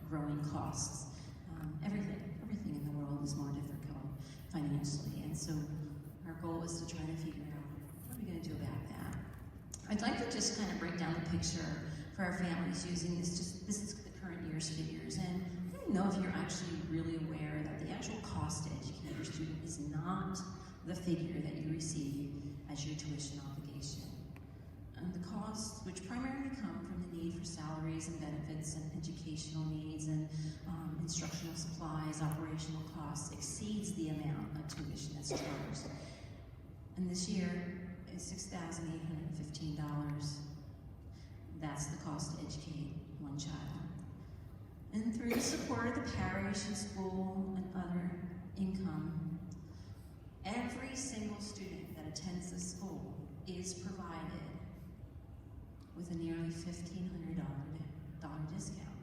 growing costs. Everything in the world is more difficult financially, and so our goal is to try to figure out what are we going to do about that. I'd like to just kind of break down the picture for our families using this is the current year's figures, and I don't know if you're actually really aware that the actual cost to educate your student is not the figure that you receive as your tuition obligation. The costs, which primarily come from the need for salaries and benefits and educational needs and instructional supplies, operational costs, exceeds the amount of tuition that's charged. And this year is $6,815. That's the cost to educate one child. And through the support of the parish and school and other income, every single student that attends this school is provided with a nearly $1,500 discount,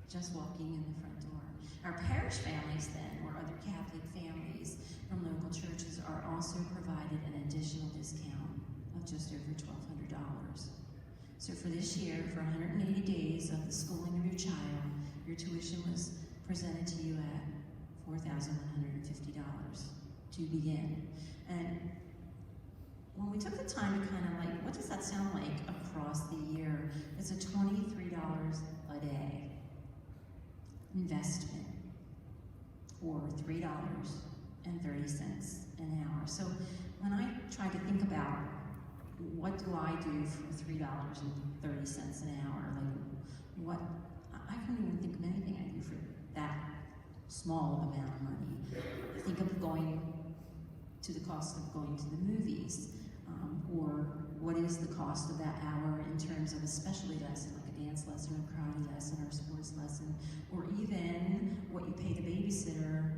just walking in the front door. Our parish families then, or other Catholic families from local churches, are also provided an additional discount of just over $1,200. So for this year, for 180 days of the schooling of your child, your tuition was presented to you at $4,150 to begin. And when we took the time to kind of what does that sound like across the year? It's a $23 a day investment, or $3.30 an hour. So when I try to think about what do I do for $3.30 an hour, I couldn't even think of anything I do for that small amount of money. I think of going to the cost of going to the movies, or what is the cost of that hour in terms of a specialty lesson, like a dance lesson, or a karate lesson, or a sports lesson, or even what you pay the babysitter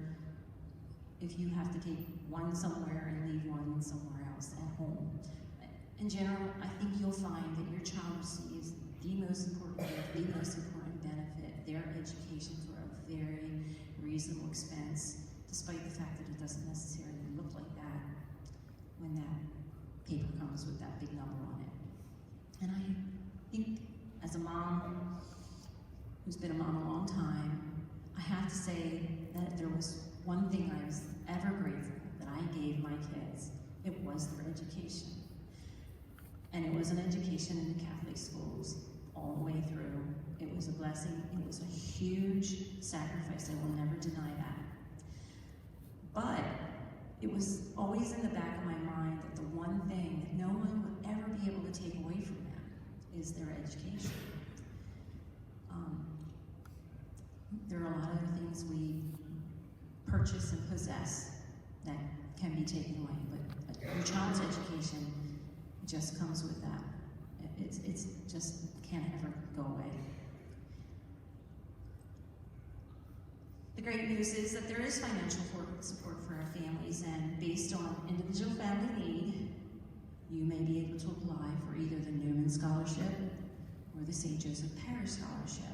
if you have to take one somewhere and leave one somewhere else at home. In general, I think you'll find that your child receives the most important benefit, their education, for a very reasonable expense, despite the fact that it doesn't necessarily look like that when that paper comes with that big number on it. And I think, as a mom who's been a mom a long time, I have to say that there was one thing I was ever grateful that I gave my kids. It was their education. And it was an education in the Catholic schools all the way through. It was a blessing. It was a huge sacrifice. I will never deny that. But it was always in the back of my mind that the one thing that no one would ever be able to take away from them is their education. There are a lot of other things we purchase and possess that can be taken away, but your child's education just comes with that. It's just can't ever go away. The great news is that there is financial support for our families, and based on individual family need, you may be able to apply for either the Newman Scholarship or the St. Joseph Parish Scholarship.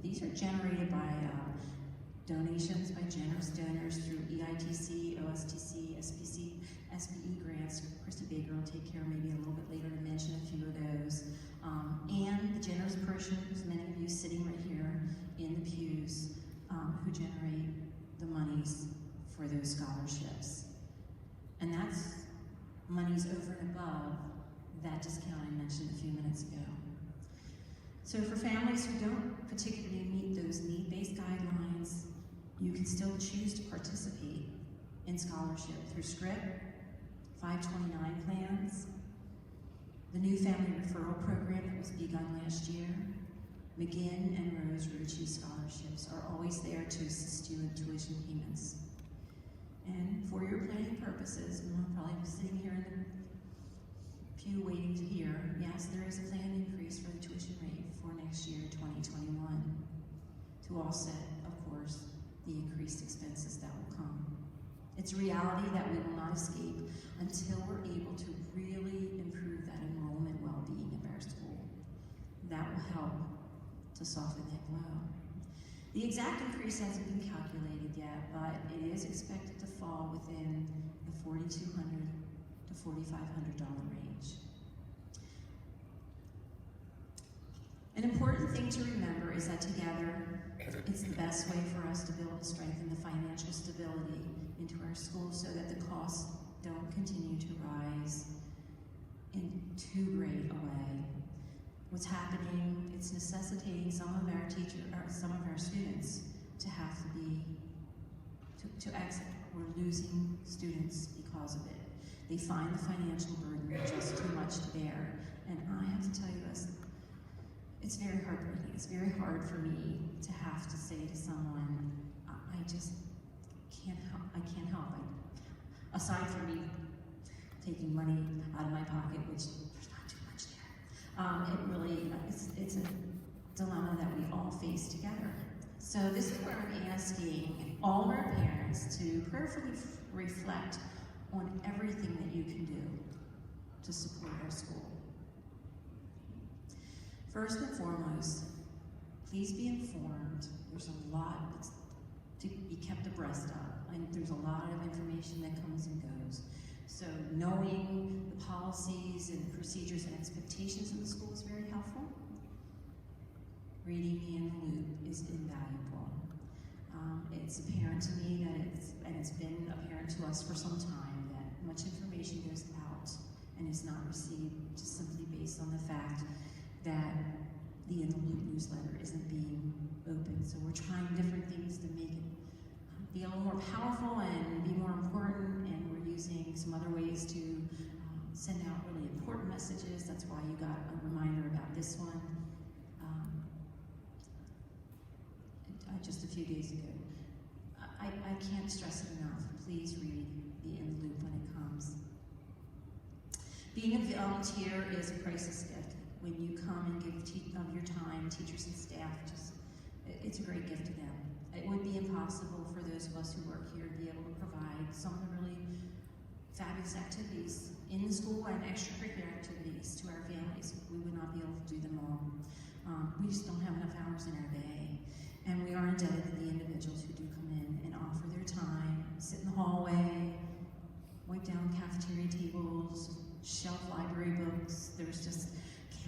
These are generated by donations by generous donors through EITC, OSTC, SPC, SBE grants. Christy Baker will take care maybe a little bit later to mention a few of those. And the generous parishioners, many of you sitting right here in the pews, who generate the monies for those scholarships. And that's monies over and above that discount I mentioned a few minutes ago. So for families who don't particularly meet those need-based guidelines, you can still choose to participate in scholarship through SCRIP, 529 plans, the new family referral program that was begun last year. McGinn and Rose Rucci scholarships are always there to assist you in tuition payments. And for your planning purposes, and we'll probably be sitting here in the pew waiting to hear, yes, there is a planned increase for the tuition rate for next year, 2021, to offset, of course, the increased expenses that will come. It's a reality that we will not escape until we're able to really improve that enrollment well-being of our school. That will help to soften that blow. The exact increase hasn't been calculated yet, but it is expected to fall within the $4,200 to $4,500 range. An important thing to remember is that together, It's the best way for us to build and strengthen the financial stability into our schools so that the costs don't continue to rise in too great a way. What's happening, it's necessitating some of our students to have to exit. We're losing students because of it. They find the financial burden just too much to bear. And I have to tell you, it's very heartbreaking. It's very hard for me to have to say to someone, I just can't help. I can't help. Aside from me taking money out of my pocket, which there's not too much there, it really, it's a dilemma that we all face together. So this is where I'm asking all of our parents to prayerfully reflect on everything that you can do to support our school. First and foremost, please be informed. There's a lot to be kept abreast of, and there's a lot of information that comes and goes. So knowing the policies and procedures and expectations in the school is very helpful. Reading Me in the Loop is invaluable. It's apparent to me that it's been apparent to us for some time that much information goes out and is not received just simply based on the fact that the In the Loop newsletter isn't being opened. So we're trying different things to make it be a little more powerful and be more important, and we're using some other ways to send out really important messages. That's why you got a reminder about this one just a few days ago. I can't stress it enough. Please read the In the Loop when it comes. Being a volunteer is a priceless gift. When you come and give of your time, teachers and staff, it's a great gift to them. It would be impossible for those of us who work here to be able to provide some of the really fabulous activities in the school and extracurricular activities to our families. We would not be able to do them all. We just don't have enough hours in our day. And we are indebted to the individuals who do come in and offer their time, sit in the hallway, wipe down cafeteria tables, shelf library books. There's just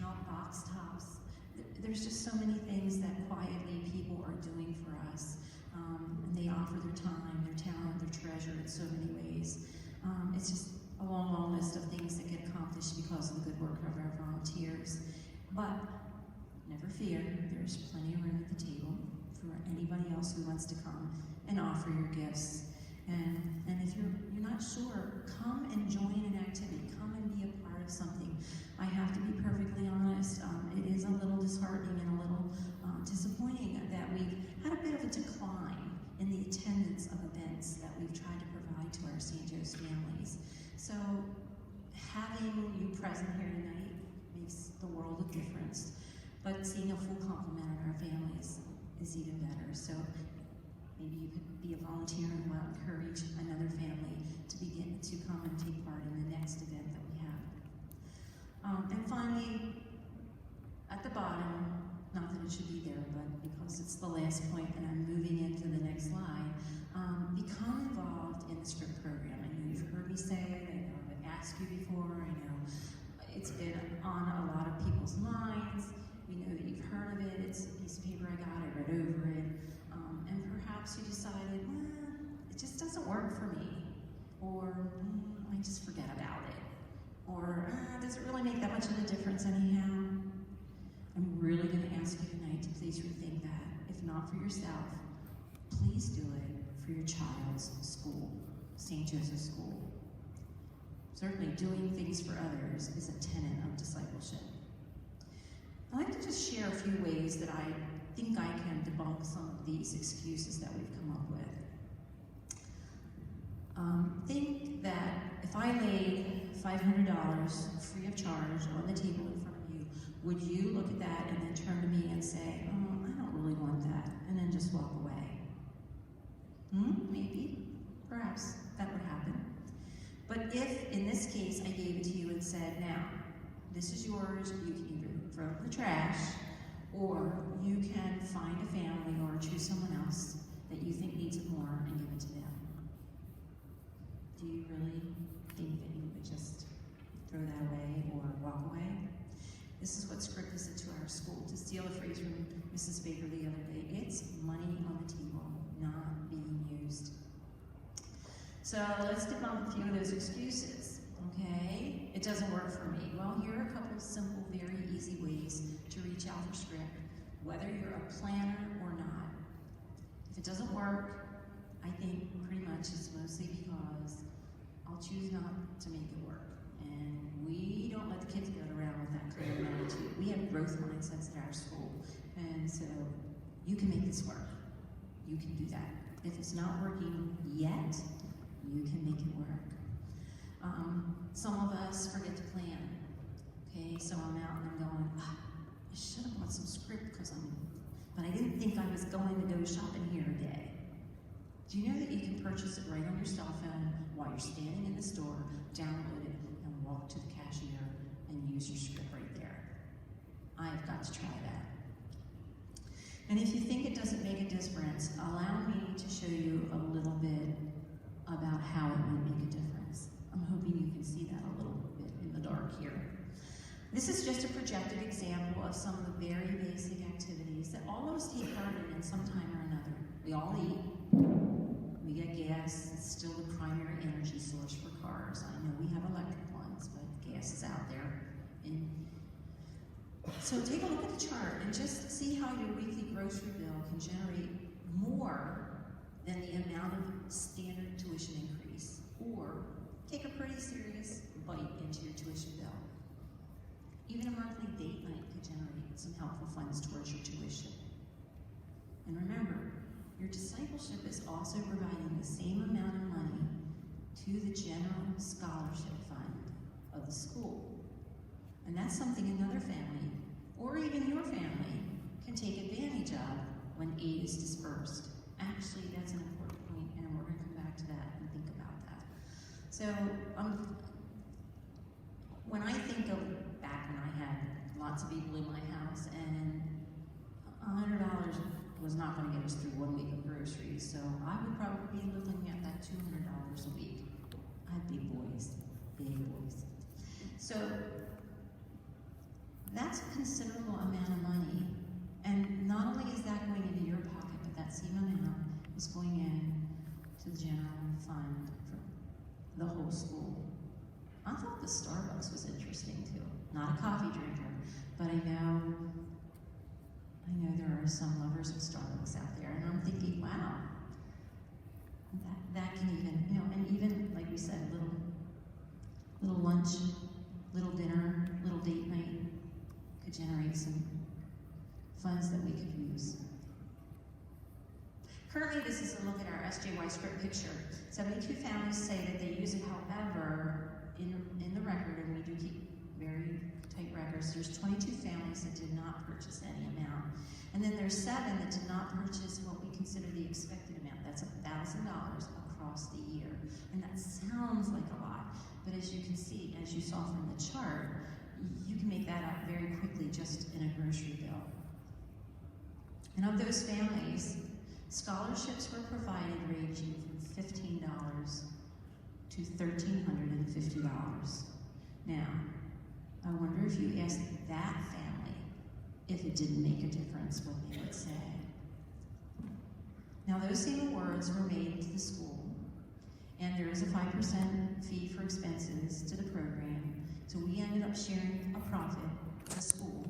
count box tops. There's just so many things that quietly people are doing for us. And they offer their time, their talent, their treasure in so many ways. It's just a long, long list of things that get accomplished because of the good work of our volunteers. But never fear, there's plenty of room at the table for anybody else who wants to come and offer your gifts. And if you're not sure, come and join an activity. Come and be a part of something. I have to be perfectly honest. It is a little disheartening and a little disappointing that we've had a bit of a decline in the attendance of events that we've tried to provide to our St. Joe's families. So having you present here tonight makes the world of difference. But seeing a full complement of our families is even better. So maybe you could be a volunteer and will encourage another family to begin to come and take part in the next event that we have. And finally, at the bottom, not that it should be there, but because it's the last point and I'm moving into the next slide, become involved in the SCRIP program. I know you've heard me say it, I know I've asked you before, I know it's been on a lot of people's minds. We know that you've heard of it. It's a piece of paper I got, I read over it. And perhaps you decided, well, it just doesn't work for me. Or, I just forget about it. Or, does it really make that much of a difference anyhow? I'm really going to ask you tonight to please rethink that. If not for yourself, please do it for your child's school, St. Joseph's School. Certainly doing things for others is a tenet of discipleship. I'd like to just share a few ways that I think I can debunk some of these excuses that we've come up with. Think that if I laid $500 free of charge on the table in front of you, would you look at that and then turn to me and say, oh, I don't really want that, and then just walk away? Maybe, perhaps, that would happen. But if, in this case, I gave it to you and said, now, this is yours, you can either throw it in the trash, or you can find a family or choose someone else that you think needs it more and give it to them. Do you really think that you would just throw that away or walk away? This is what SCRIP said to our school. To steal a phrase from Mrs. Baker the other day, it's money So let's debunk a few of those excuses, okay? It doesn't work for me. Well, here are a couple of simple, very easy ways to reach out for script, whether you're a planner or not. If it doesn't work, I think pretty much it's mostly because I'll choose not to make it work. And we don't let the kids go around with that kind of attitude. We have growth mindsets at our school. And so you can make this work. You can do that. If it's not working yet, you can make it work. Some of us forget to plan. Okay, so I'm out and I'm going, I should have bought some script but I didn't think I was going to go shopping here today. Do you know that you can purchase it right on your cell phone while you're standing in the store, download it, and walk to the cashier and use your script right there? I've got to try that. And if you think it doesn't make a difference, allow me to show you a little bit about how it might make a difference. I'm hoping you can see that a little bit in the dark here. This is just a projected example of some of the very basic activities that all of us take part in some time or another. We all eat, we get gas, it's still the primary energy source for cars. I know we have electric ones, but gas is out there. And so take a look at the chart and just see how your weekly grocery bill can generate more than the amount of standard tuition increase, or take a pretty serious bite into your tuition bill. Even a monthly date night could generate some helpful funds towards your tuition. And remember, your discipleship is also providing the same amount of money to the general scholarship fund of the school. And that's something another family, or even your family, can take advantage of when aid is dispersed. Actually, that's an important point, and we're going to come back to that and think about that. So, when I think of back when I had lots of people in my house, and $100 was not going to get us through 1 week of groceries, so I would probably be looking at that $200 a week. I have big boys, big boys. So that's a considerable amount of money, and not only is that going into your pocket, but that same amount is going in to the general fund for the whole school. I thought the Starbucks was interesting too. Not a coffee drinker, but I know there are some lovers of Starbucks out there, and I'm thinking, wow, that can even, and even like we said, little lunch, little dinner, little date night could generate some funds that we could use. Currently, this is a look at our SJY script picture. 72 families say that they use it, however, in the record, and we do keep very tight records, there's 22 families that did not purchase any amount. And then there's 7 that did not purchase what we consider the expected amount. That's $1,000 across the year. And that sounds like a lot, but as you can see, as you saw from the chart, you can make that up very quickly just in a grocery bill. And of those families, scholarships were provided ranging from $15 to $1,350. Now, I wonder if you asked that family if it didn't make a difference, what they would say. Now, those same awards were made to the school, and there is a 5% fee for expenses to the program, so we ended up sharing a profit to the school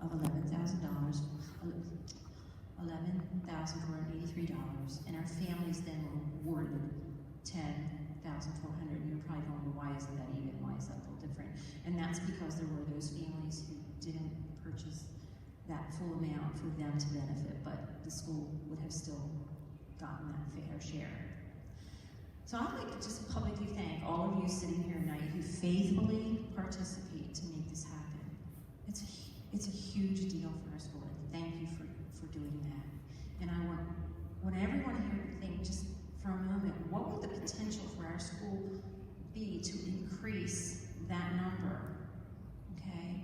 of $11,483, and our families then were awarded $10,400. You're probably going, why isn't that even? Why is that a little different? And that's because there were those families who didn't purchase that full amount for them to benefit, but the school would have still gotten that fair share. So I'd like to just publicly thank all of you sitting here tonight who faithfully participate to make this happen. It's a huge deal for our school, and thank you for doing that. And I want everyone here to think just for a moment, what would the potential for our school be to increase that number? Okay?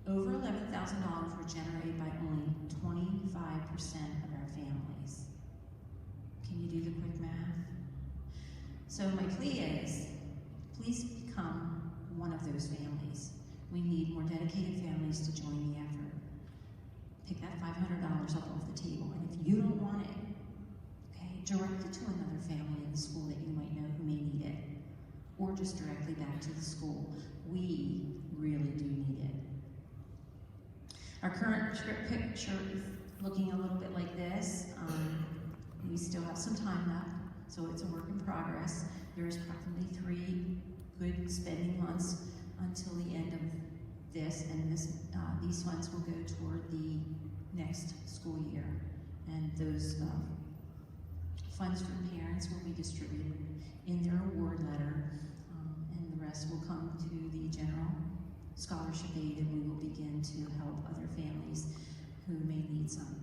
Over $11,000 were generated by only 25% of our families. Can you do the quick math? So my plea is, please become one of those families. We need more dedicated families to join the effort. Pick that $500 up off the table, and if you don't want it, okay, direct it to another family in the school that you might know who may need it, or just directly back to the school. We really do need it. Our current script picture is looking a little bit like this. We still have some time left, so it's a work in progress. There's approximately 3 good spending months until the end of this, and these funds will go toward the next school year. And those funds for parents will be distributed in their award letter, and the rest will come to the general scholarship aid, and we will begin to help other families who may need some.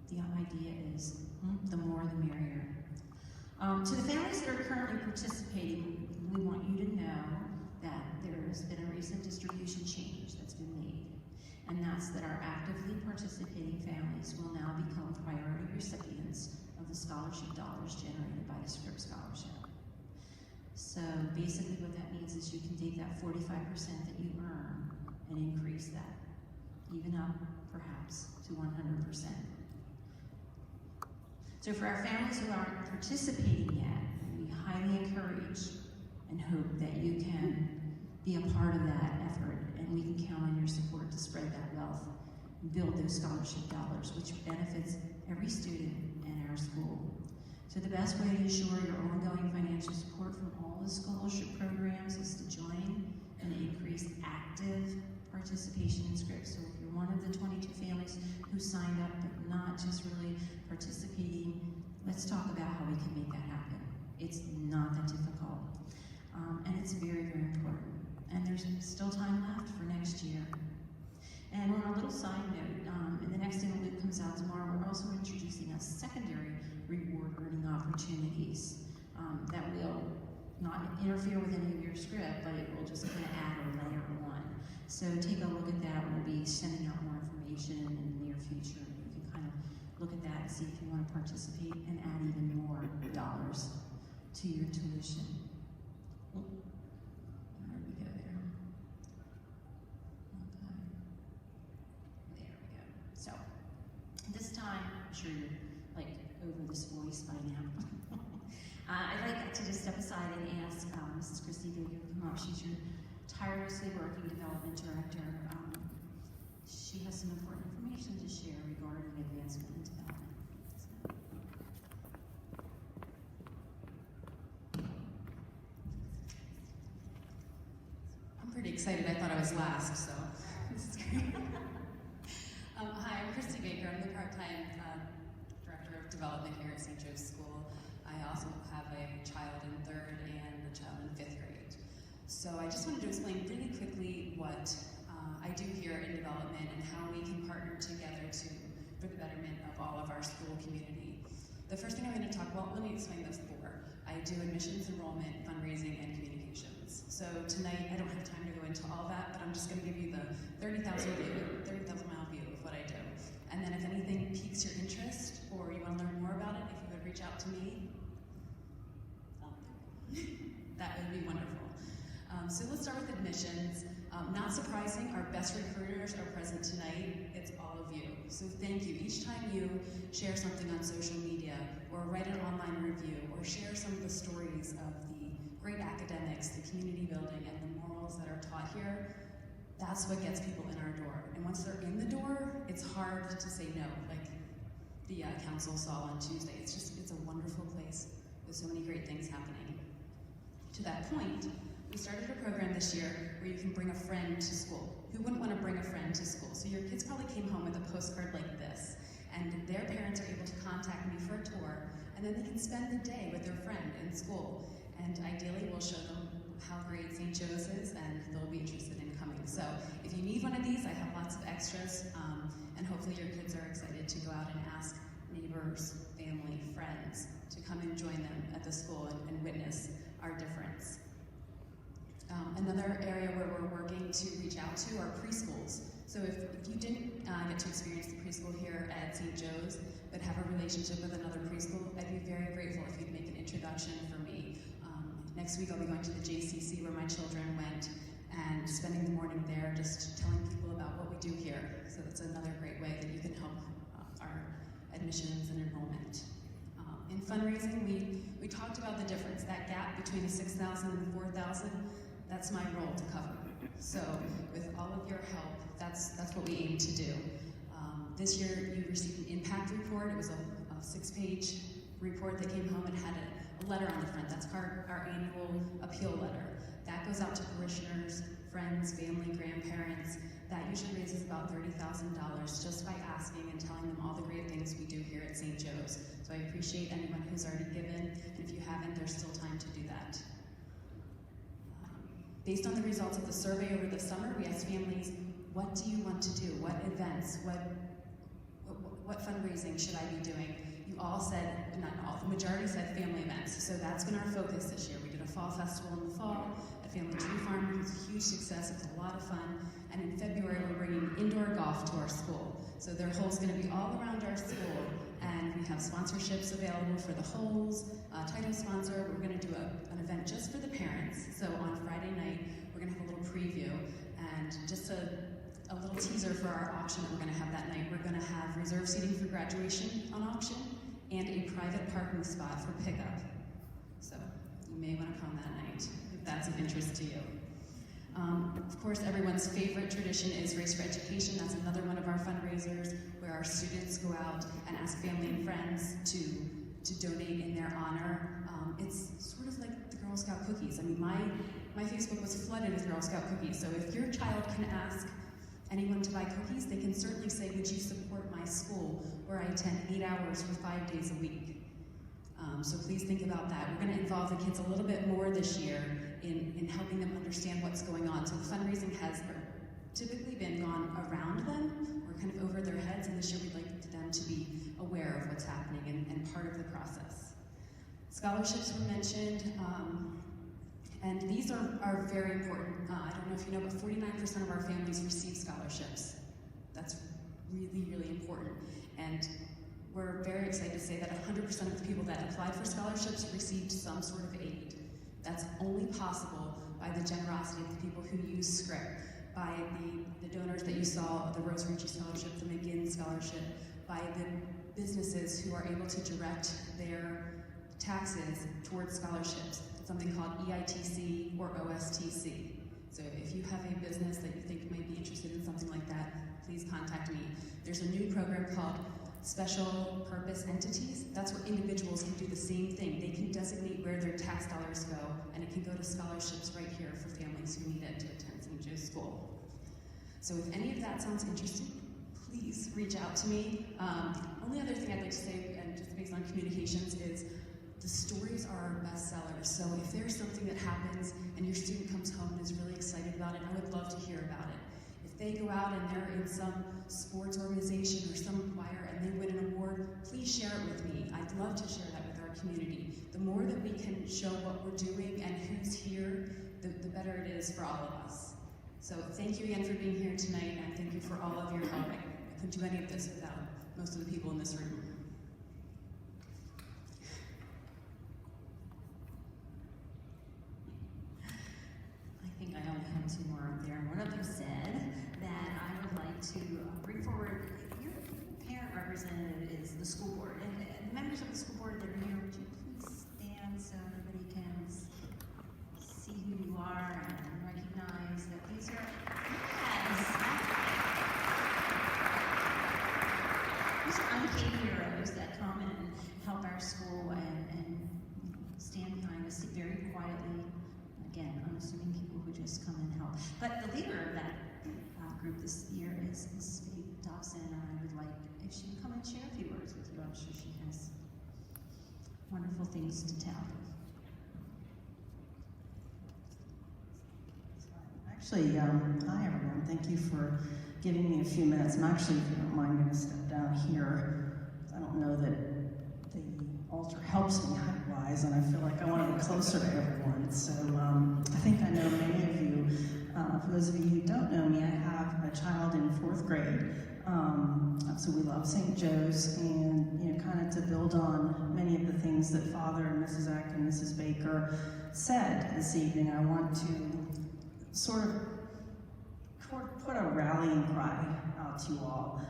The idea is the more the merrier. To the families that are currently participating, we want you to know that there has been a recent distribution change that's been made, and that's that our actively participating families will now become priority recipients of the scholarship dollars generated by the Scripps Scholarship. So basically what that means is you can take that 45% that you earn and increase that, even up perhaps to 100%. So for our families who aren't participating yet, we highly encourage and hope that you can be a part of that effort, and we can count on your support to spread that wealth and build those scholarship dollars, which benefits every student in our school. So the best way to ensure your ongoing financial support from all the scholarship programs is to join and increase active participation in Scripps. So if you're one of the 22 families who signed up but not just really participating, let's talk about how we can make that happen. It's not that difficult, and it's very, very important. And there's still time left for next year. And on a little side note, in the next thing Luke comes out tomorrow, we're also introducing a secondary reward earning opportunities that will not interfere with any of your script, but it will just kind of add or layer on. So take a look at that. We'll be sending out more information in the near future. You can kind of look at that and see if you want to participate and add even more dollars to your tuition. Where did we go there? Okay. There we go. So, this time, I'm sure you're like over this voice by now. I'd like to just step aside and ask Mrs. Christy Baker to come up. She's your tirelessly working development director. She has some important information to share regarding advancement and development. I'm pretty excited. I thought I was last, so this is great. Hi, I'm Christy Baker. I'm the part-time director of development here at St. Joe's School. I also have a child in 3rd and a child in 5th grade. So I just wanted to explain really quickly what I do here in development and how we can partner together for the betterment of all of our school community. The first thing I'm going to talk about, let me explain those 4. I do admissions, enrollment, fundraising, and communications. So tonight I don't have time to go into all that, but I'm just going to give you the 30,000 mile view of what I do. And then if anything piques your interest or you want to learn more about it, if you would reach out to me, that would be wonderful. So let's start with admissions. Not surprising, our best recruiters are present tonight. It's all of you. So thank you. Each time you share something on social media, or write an online review, or share some of the stories of the great academics, the community building, and the morals that are taught here, that's what gets people in our door. And once they're in the door, it's hard to say no, like the council saw on Tuesday. It's a wonderful place with so many great things happening. To that point, we started a program this year where you can bring a friend to school. Who wouldn't want to bring a friend to school? So your kids probably came home with a postcard like this, and their parents are able to contact me for a tour, and then they can spend the day with their friend in school. And ideally, we'll show them how great St. Joe's is, and they'll be interested in coming. So if you need one of these, I have lots of extras, and hopefully your kids are excited to go out and ask neighbors, family, friends to come and join them at the school and witness our difference. Another area where we're working to reach out to are preschools. So if you didn't get to experience the preschool here at St. Joe's, but have a relationship with another preschool, I'd be very grateful if you'd make an introduction for me. Next week I'll be going to the JCC where my children went and spending the morning there just telling people about what we do here. So that's another great way that you can help our admissions and enrollment. In fundraising, we talked about the difference, that gap between the 6,000 and 4,000. That's my role to cover. So with all of your help, that's what we aim to do. This year you received an impact report. It was a 6-page report that came home and had a letter on the front. That's our annual appeal letter. That goes out to parishioners, friends, family, grandparents. That usually raises about $30,000 just by asking and telling them all the great things we do here at St. Joe's. So I appreciate anyone who's already given, and if you haven't, there's still time to do that. Based on the results of the survey over the summer, we asked families, what do you want to do? What events? What fundraising should I be doing? You all said, not all, the majority said family events. So that's been our focus this year. We did a fall festival in the fall at Family Tree Farm. It was a huge success. It was a lot of fun. And in February, we're bringing indoor golf to our school. So their hole's going to be all around our school. And we have sponsorships available for the holes, title sponsor. We're going to do an event just for the parents. So on Friday night, we're going to have a little preview. And just a little teaser for our auction that we're going to have that night. We're going to have reserve seating for graduation on auction and a private parking spot for pickup. So you may want to come that night if that's of interest to you. Of course, everyone's favorite tradition is Race for Education. That's another one of our fundraisers where our students go out and ask family and friends to donate in their honor. It's sort of like the Girl Scout cookies. I mean, my Facebook was flooded with Girl Scout cookies. So if your child can ask anyone to buy cookies, they can certainly say, would you support my school where I attend 8 hours for 5 days a week? So please think about that. We're going to involve the kids a little bit more this year in helping them understand what's going on. So the fundraising has typically been gone around them or kind of over their heads, and this year we'd like them to be aware of what's happening and part of the process. Scholarships were mentioned. And these are very important. I don't know if you know, but 49% of our families receive scholarships. That's really, really important. And we're very excited to say that 100% of the people that applied for scholarships received some sort of aid. That's only possible by the generosity of the people who use Script, by the donors that you saw, the Rose Ricci Scholarship, the McGinn Scholarship, by the businesses who are able to direct their taxes towards scholarships. Something called EITC or OSTC. So if you have a business that you think might be interested in something like that, please contact me. There's a new program called Special Purpose Entities. That's where individuals can do the same thing. They can designate where their tax dollars go, and it can go to scholarships right here for families who need it to attend St. Joe's School. So if any of that sounds interesting, please reach out to me. Only other thing I'd like to say, and just based on communications, is the stories are our best sellers. So if there's something that happens and your student comes home and is really excited about it, I would love to hear about it. If they go out and they're in some sports organization or some choir and they win an award, please share it with me. I'd love to share that with our community. The more that we can show what we're doing and who's here, the better it is for all of us. So thank you again for being here tonight, and thank you for all of your help. I couldn't do any of this without most of the people in this room. I think I only have 2 more up there. One of them said that I would like to bring forward, your parent representative is the school board. And members of the school board that are here, would you please stand so everybody can see who you are and recognize that these are, these are unpaid heroes that come and help our school and stand behind us very quietly. Again, unassuming people who just come and help. But the leader of that group this year is Mrs. Faith Dobson, and I would like if she would come and share a few words with you. I'm sure she has wonderful things to tell. Actually, hi everyone. Thank you for giving me a few minutes. I'm actually, if you don't mind, going to step down here. I don't know that the altar helps me height-wise, and I feel like I want to be closer to everyone. So I think I know many of you. For those of you who don't know me, I have a child in 4th grade. So we love St. Joe's, and kind of to build on many of the things that Father and Mrs. Eck and Mrs. Baker said this evening, I want to sort of put a rallying cry out to you all.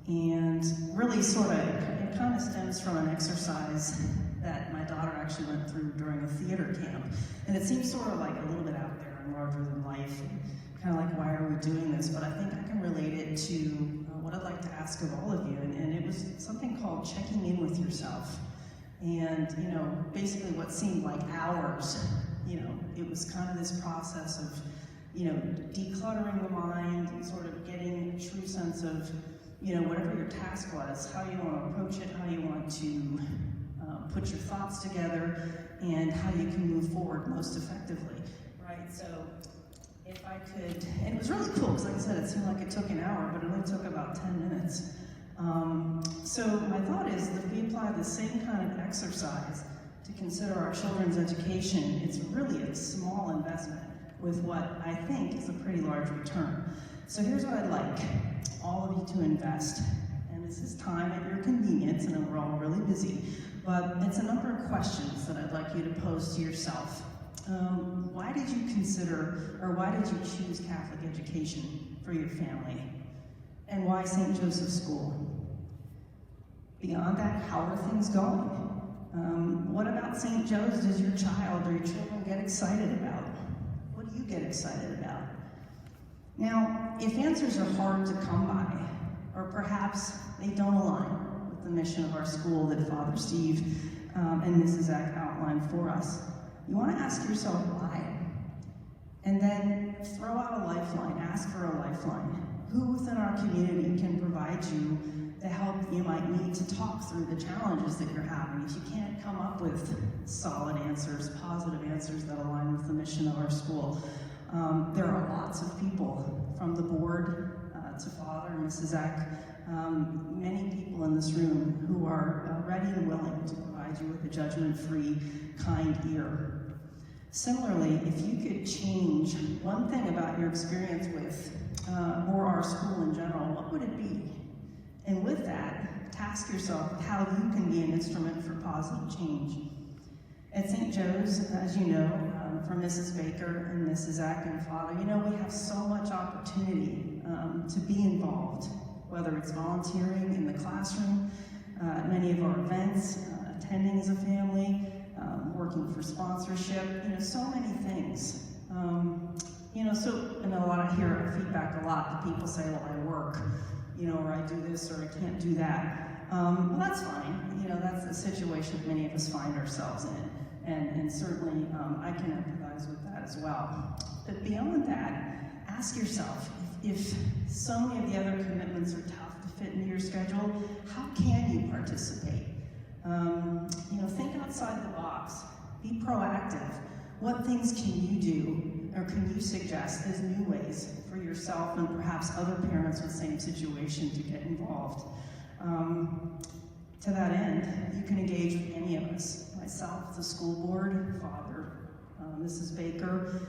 And really sort of it kind of stems from an exercise that my daughter actually went through during a theater camp. And it seems sort of like a little bit out there and larger than life, and kind of like, why are we doing this? But I think I can relate it to what I'd like to ask of all of you. And it was something called checking in with yourself. And, basically what seemed like hours, it was kind of this process of, decluttering the mind and sort of getting a true sense of, whatever your task was, how you want to approach it, how you want to put your thoughts together, and how you can move forward most effectively, right? So if I could, and it was really cool, because like I said, it seemed like it took an hour, but it only took about 10 minutes. So my thought is that if we apply the same kind of exercise to consider our children's education, it's really a small investment with what I think is a pretty large return. So here's what I'd like all of you to invest, and this is time at your convenience, and we're all really busy, but it's a number of questions that I'd like you to pose to yourself. Why did you consider, or why did you choose Catholic education for your family? And why St. Joseph's School? Beyond that, how are things going? What about St. Joe's does your child or your children get excited about? What do you get excited about? Now, if answers are hard to come by, or perhaps they don't align with the mission of our school that Father Steve and Mrs. Zach outlined for us, you want to ask yourself why. And then throw out a lifeline, ask for a lifeline. Who within our community can provide you the help you might need to talk through the challenges that you're having? If you can't come up with solid answers, positive answers that align with the mission of our school, there are lots of people from the board to Father and Mrs. Zach, many people in this room who are ready and willing to provide you with a judgment-free, kind ear. Similarly, if you could change one thing about your experience with or our school in general, what would it be? And with that, task yourself how you can be an instrument for positive change. At St. Joe's, as you know, from Mrs. Baker and Mrs. Zach and Father, we have so much opportunity to be involved, whether it's volunteering in the classroom, at many of our events, attending as a family, working for sponsorship, so many things. So, and I hear feedback a lot that people say, well, I work, or I do this, or I can't do that. Well, that's fine. That's the situation many of us find ourselves in. And certainly, I can empathize with that as well. But beyond that, ask yourself, if so many of the other commitments are tough to fit into your schedule, how can you participate? Think outside the box. Be proactive. What things can you do, or can you suggest as new ways for yourself and perhaps other parents with the same situation to get involved? To that end, you can engage with any of us, myself, the school board, Father, Mrs. Baker,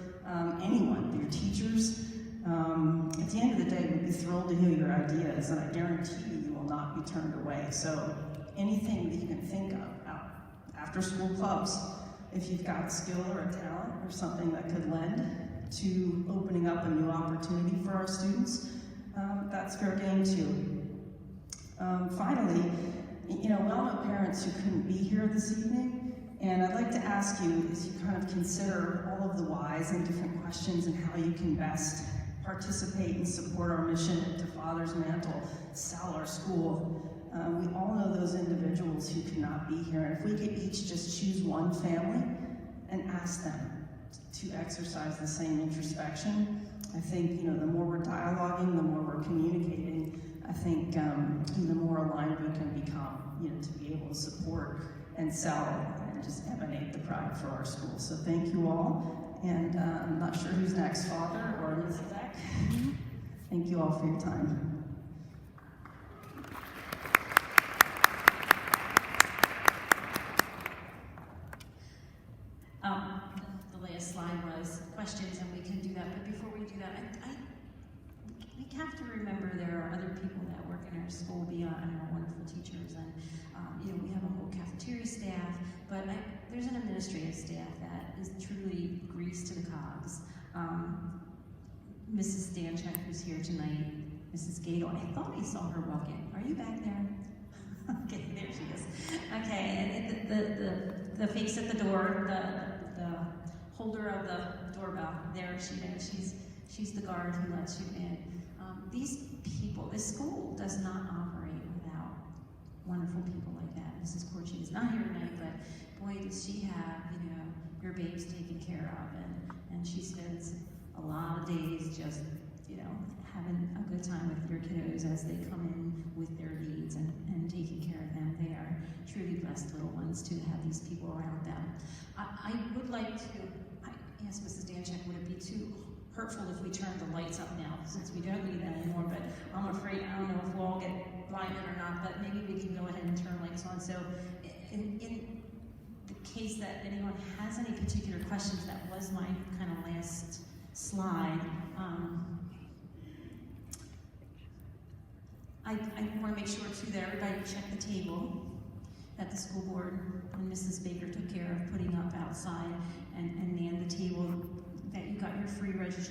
anyone, your teachers. At the end of the day, we'd be thrilled to hear your ideas, and I guarantee you will not be turned away. So anything that you can think of, after school clubs, if you've got a skill or a talent or something that could lend to opening up a new opportunity for our students, that's fair game too. Finally, we all know parents who couldn't be here this evening, and I'd like to ask you, as you kind of consider all of the whys and different questions and how you can best participate and support our mission to Father's Mantle, sell our school. We all know those individuals who cannot be here, and if we could each just choose one family and ask them to exercise the same introspection, I think, the more we're dialoguing, the more we're communicating, I think the more aligned we can become, to be able to support and sell and just emanate the pride for our school. So thank you all, and I'm not sure who's next, Father or Mrs. Zach. Thank you all for your time. The last slide was questions, and we can do that. But before we do that, we have to remember there are other people that work in our school beyond our wonderful teachers, and we have a whole cafeteria staff. But there's an administrative staff that is truly grease to the cogs. Mrs. Stanchek, who's here tonight, Mrs. Gato. I thought I saw her walk in. Are you back there? Okay, there she the face at the door, the holder of the doorbell. There she is. She's the guard who lets you in. These people, this school does not operate without wonderful people like that. Mrs. Corchi is not here tonight, but boy, does she have, your babes taken care of, and she spends a lot of days just, having a good time with your kiddos as they come in with their needs and taking care of them. They are truly blessed little ones to have these people around them. I would like to ask Mrs. Danchek, would it be too hurtful if we turned the lights up now, since we don't need that anymore, but I'm afraid, I don't know if we'll all get blinded or not, but maybe we can go ahead and turn lights on. So in the case that anyone has any particular questions, that was my kind of last slide. I want to make sure too that everybody checked the table that the school board and Mrs. Baker took care of putting up outside, and